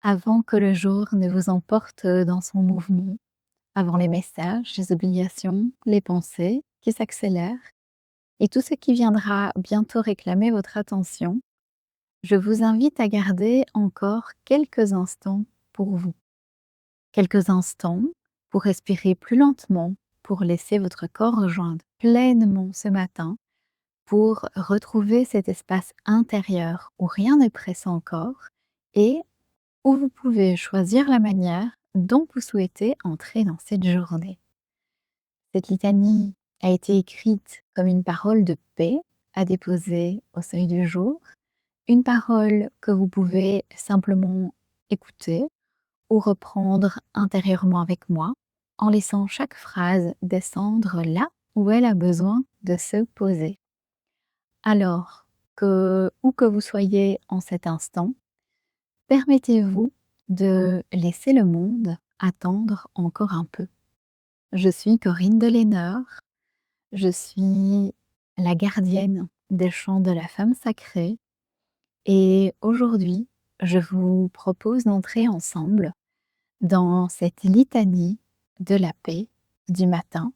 Avant que le jour ne vous emporte dans son mouvement, avant les messages, les obligations, les pensées qui s'accélèrent et tout ce qui viendra bientôt réclamer votre attention, je vous invite à garder encore quelques instants pour vous. Quelques instants pour respirer plus lentement, pour laisser votre corps rejoindre pleinement ce matin, pour retrouver cet espace intérieur où rien n'est pressé encore et où vous pouvez choisir la manière dont vous souhaitez entrer dans cette journée. Cette litanie a été écrite comme une parole de paix à déposer au seuil du jour, une parole que vous pouvez simplement écouter ou reprendre intérieurement avec moi en laissant chaque phrase descendre là où elle a besoin de se poser. Alors que, où que vous soyez en cet instant, permettez-vous de laisser le monde attendre encore un peu. Je suis Corinne Deleneur, je suis la gardienne des chants de la femme sacrée et aujourd'hui, je vous propose d'entrer ensemble dans cette litanie de la paix du matin.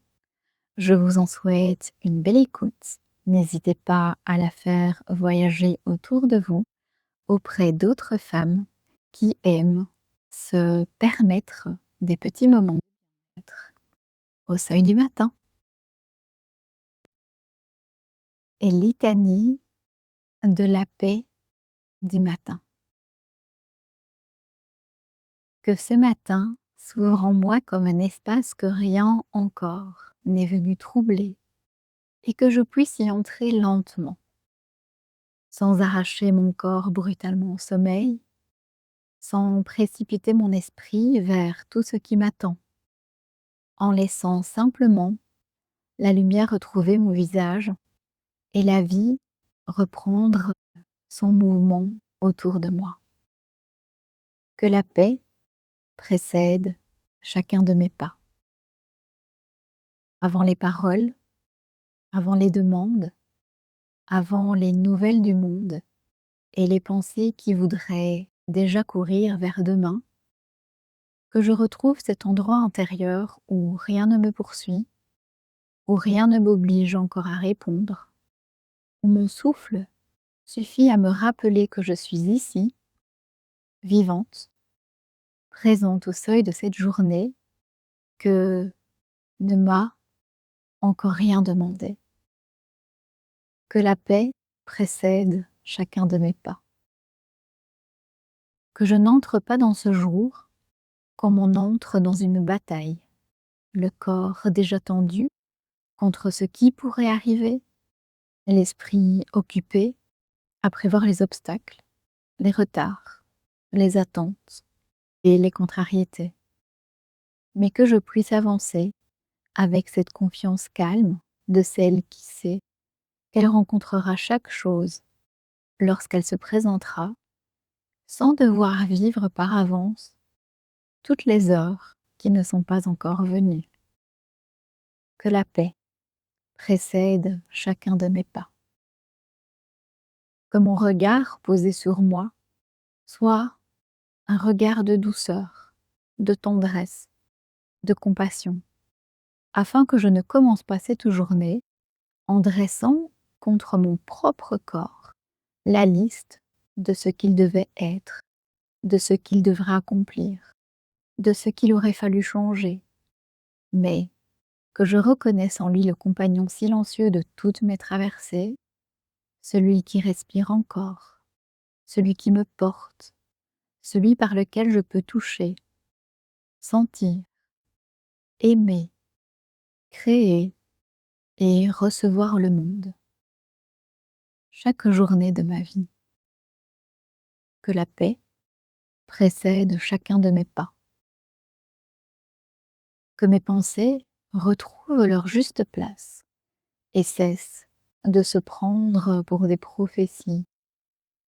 Je vous en souhaite une belle écoute. N'hésitez pas à la faire voyager autour de vous auprès d'autres femmes qui aiment se permettre des petits moments d'être au seuil du matin. Et litanie de la paix du matin. Que ce matin s'ouvre en moi comme un espace que rien encore n'est venu troubler et que je puisse y entrer lentement, sans arracher mon corps brutalement au sommeil, sans précipiter mon esprit vers tout ce qui m'attend, en laissant simplement la lumière retrouver mon visage et la vie reprendre son mouvement autour de moi. Que la paix précède chacun de mes pas. Avant les paroles, avant les demandes, avant les nouvelles du monde et les pensées qui voudraient déjà courir vers demain, que je retrouve cet endroit intérieur où rien ne me poursuit, où rien ne m'oblige encore à répondre, où mon souffle suffit à me rappeler que je suis ici, vivante, présente au seuil de cette journée que ne m'a encore rien demandé. Que la paix précède chacun de mes pas. Que je n'entre pas dans ce jour comme on entre dans une bataille, le corps déjà tendu contre ce qui pourrait arriver, l'esprit occupé à prévoir les obstacles, les retards, les attentes et les contrariétés. Mais que je puisse avancer avec cette confiance calme de celle qui sait qu'elle rencontrera chaque chose lorsqu'elle se présentera, sans devoir vivre par avance toutes les heures qui ne sont pas encore venues. Que la paix précède chacun de mes pas. Que mon regard posé sur moi soit un regard de douceur, de tendresse, de compassion, afin que je ne commence pas cette journée en dressant contre mon propre corps la liste de ce qu'il devait être, de ce qu'il devrait accomplir, de ce qu'il aurait fallu changer, mais que je reconnaisse en lui le compagnon silencieux de toutes mes traversées, celui qui respire encore, celui qui me porte, celui par lequel je peux toucher, sentir, aimer, créer et recevoir le monde. Chaque journée de ma vie. Que la paix précède chacun de mes pas. Que mes pensées retrouvent leur juste place et cessent de se prendre pour des prophéties,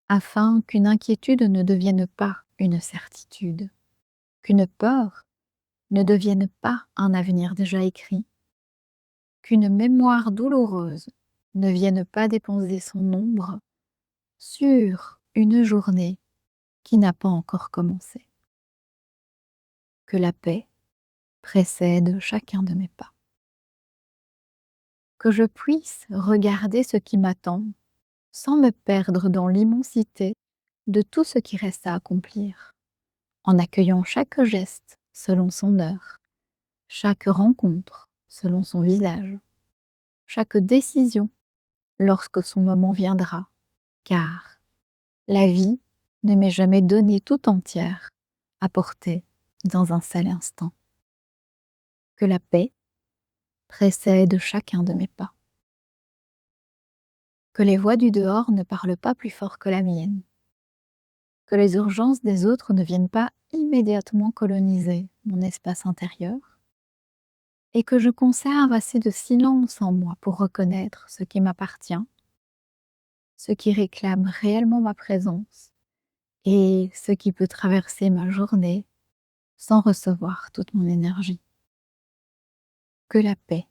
afin qu'une inquiétude ne devienne pas une certitude, qu'une peur ne devienne pas un avenir déjà écrit, qu'une mémoire douloureuse ne vienne pas déposer son ombre sur une journée qui n'a pas encore commencé. que la paix précède chacun de mes pas. Que je puisse regarder ce qui m'attend sans me perdre dans l'immensité de tout ce qui reste à accomplir, en accueillant chaque geste selon son heure, chaque rencontre selon son visage, chaque décision lorsque son moment viendra, car la vie ne m'est jamais donnée tout entière à porter dans un seul instant. Que la paix précède chacun de mes pas. Que les voix du dehors ne parlent pas plus fort que la mienne. Que les urgences des autres ne viennent pas immédiatement coloniser mon espace intérieur. Et que je conserve assez de silence en moi pour reconnaître ce qui m'appartient, ce qui réclame réellement ma présence et ce qui peut traverser ma journée sans recevoir toute mon énergie. Que la paix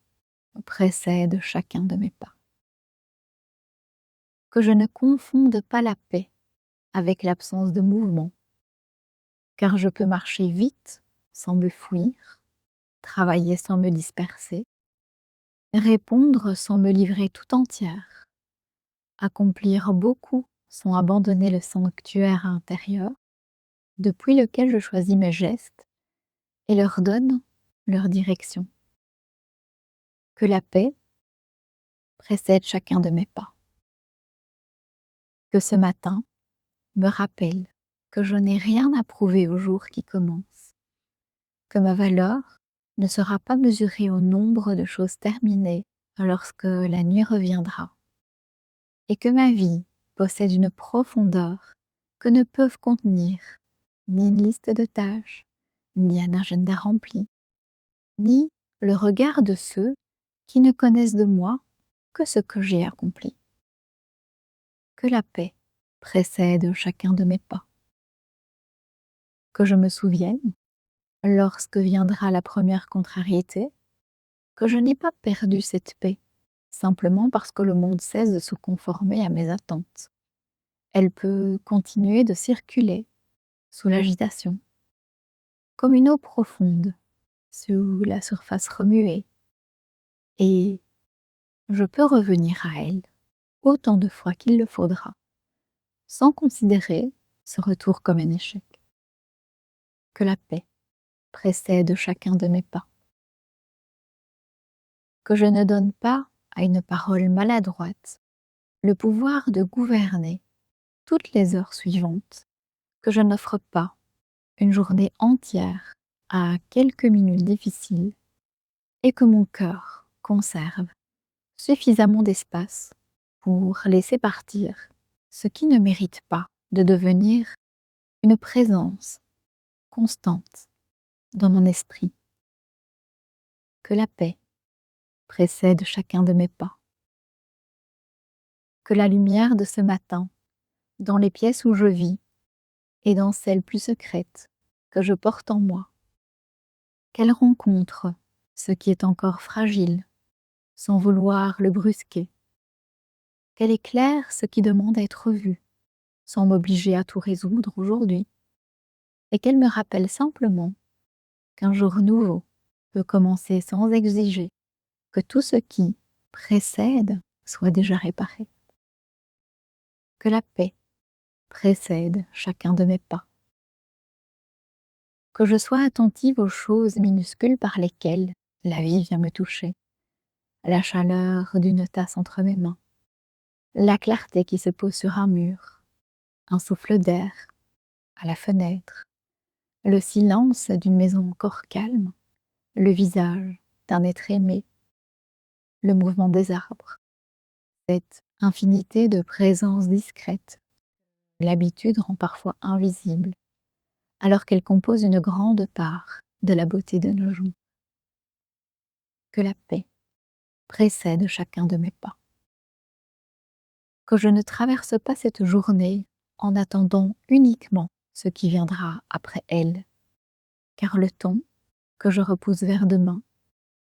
précède chacun de mes pas. Que je ne confonde pas la paix avec l'absence de mouvement, car je peux marcher vite sans me fuir, travailler sans me disperser, répondre sans me livrer tout entière, accomplir beaucoup sans abandonner le sanctuaire intérieur depuis lequel je choisis mes gestes et leur donne leur direction. Que la paix précède chacun de mes pas. Que ce matin me rappelle que je n'ai rien à prouver au jour qui commence, que ma valeur ne sera pas mesurée au nombre de choses terminées lorsque la nuit reviendra, et que ma vie possède une profondeur que ne peuvent contenir ni une liste de tâches, ni un agenda rempli, ni le regard de ceux qui ne connaissent de moi que ce que j'ai accompli. Que la paix précède chacun de mes pas. Que je me souvienne, lorsque viendra la première contrariété, que je n'ai pas perdu cette paix, simplement parce que le monde cesse de se conformer à mes attentes. Elle peut continuer de circuler sous l'agitation, comme une eau profonde sous la surface remuée, et je peux revenir à elle autant de fois qu'il le faudra, sans considérer ce retour comme un échec. Que la paix précède chacun de mes pas. Que je ne donne pas à une parole maladroite le pouvoir de gouverner toutes les heures suivantes, que je n'offre pas une journée entière à quelques minutes difficiles, et que mon cœur conserve suffisamment d'espace pour laisser partir ce qui ne mérite pas de devenir une présence constante dans mon esprit. Que la paix précède chacun de mes pas. Que la lumière de ce matin, dans les pièces où je vis, et dans celles plus secrètes que je porte en moi, qu'elle rencontre ce qui est encore fragile, sans vouloir le brusquer, qu'elle éclaire ce qui demande à être vu, sans m'obliger à tout résoudre aujourd'hui, et qu'elle me rappelle simplement qu'un jour nouveau peut commencer sans exiger que tout ce qui précède soit déjà réparé. Que la paix précède chacun de mes pas. Que je sois attentive aux choses minuscules par lesquelles la vie vient me toucher. La chaleur d'une tasse entre mes mains, la clarté qui se pose sur un mur, un souffle d'air à la fenêtre, le silence d'une maison encore calme, le visage d'un être aimé, le mouvement des arbres, cette infinité de présences discrètes. L'habitude rend parfois invisible, alors qu'elle compose une grande part de la beauté de nos jours. Que la paix précède chacun de mes pas. Que je ne traverse pas cette journée en attendant uniquement ce qui viendra après elle, car le temps que je repousse vers demain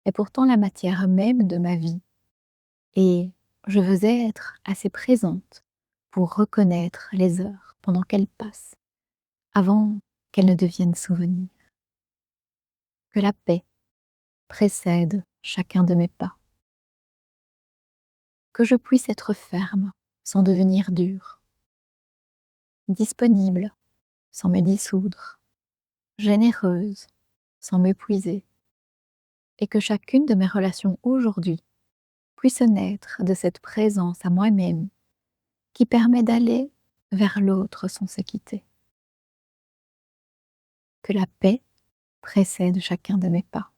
est pourtant la matière même de ma vie, et je veux être assez présente pour reconnaître les heures pendant qu'elles passent, avant qu'elles ne deviennent souvenirs. Que la paix précède chacun de mes pas. Que je puisse être ferme sans devenir dure, disponible sans me dissoudre, généreuse sans m'épuiser, et que chacune de mes relations aujourd'hui puisse naître de cette présence à moi-même qui permet d'aller vers l'autre sans se quitter. Que la paix précède chacun de mes pas.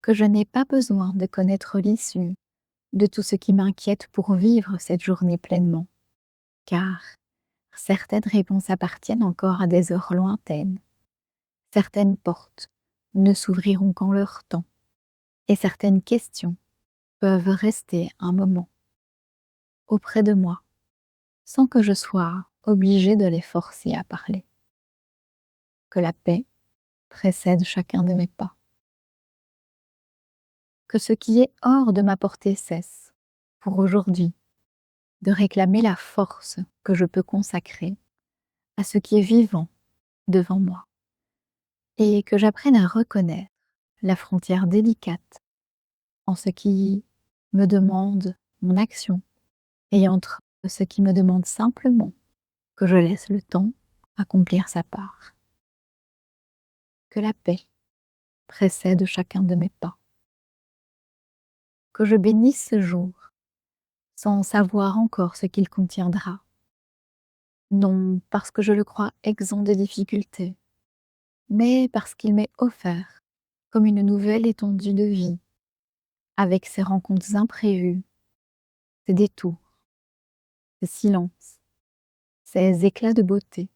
Que je n'ai pas besoin de connaître l'issue de tout ce qui m'inquiète pour vivre cette journée pleinement, car certaines réponses appartiennent encore à des heures lointaines, certaines portes ne s'ouvriront qu'en leur temps, et certaines questions peuvent rester un moment auprès de moi sans que je sois obligée de les forcer à parler. Que la paix précède chacun de mes pas. Que ce qui est hors de ma portée cesse, pour aujourd'hui, de réclamer la force que je peux consacrer à ce qui est vivant devant moi, et que j'apprenne à reconnaître la frontière délicate en ce qui me demande mon action et entre ce qui me demande simplement que je laisse le temps accomplir sa part. Que la paix précède chacun de mes pas. Que je bénisse ce jour sans savoir encore ce qu'il contiendra, non parce que je le crois exempt de difficultés, mais parce qu'il m'est offert comme une nouvelle étendue de vie, avec ses rencontres imprévues, ses détours, ses silences, ses éclats de beauté,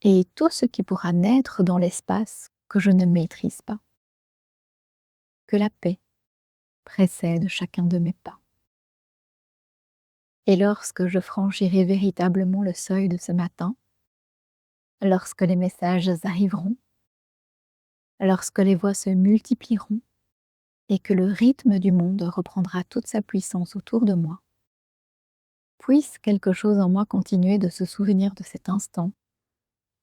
et tout ce qui pourra naître dans l'espace que je ne maîtrise pas. Que la paix précède chacun de mes pas. Et lorsque je franchirai véritablement le seuil de ce matin, lorsque les messages arriveront, lorsque les voix se multiplieront et que le rythme du monde reprendra toute sa puissance autour de moi, puisse quelque chose en moi continuer de se souvenir de cet instant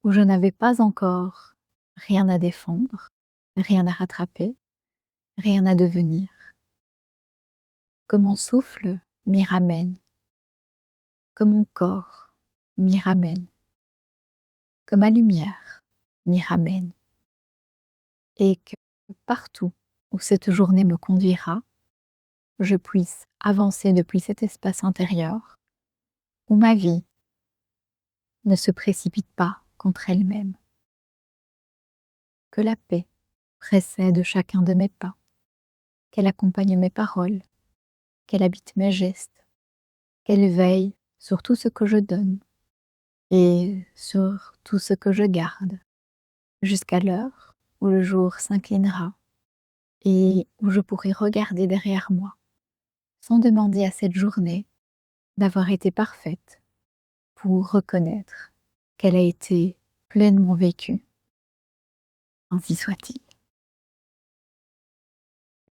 où je n'avais pas encore rien à défendre, rien à rattraper, rien à devenir. Que mon souffle m'y ramène, que mon corps m'y ramène, que ma lumière m'y ramène, et que partout où cette journée me conduira, je puisse avancer depuis cet espace intérieur où ma vie ne se précipite pas contre elle-même. Que la paix précède chacun de mes pas, qu'elle accompagne mes paroles, qu'elle habite mes gestes, qu'elle veille sur tout ce que je donne et sur tout ce que je garde, jusqu'à l'heure où le jour s'inclinera et où je pourrai regarder derrière moi, sans demander à cette journée d'avoir été parfaite, pour reconnaître qu'elle a été pleinement vécue. Ainsi soit-il.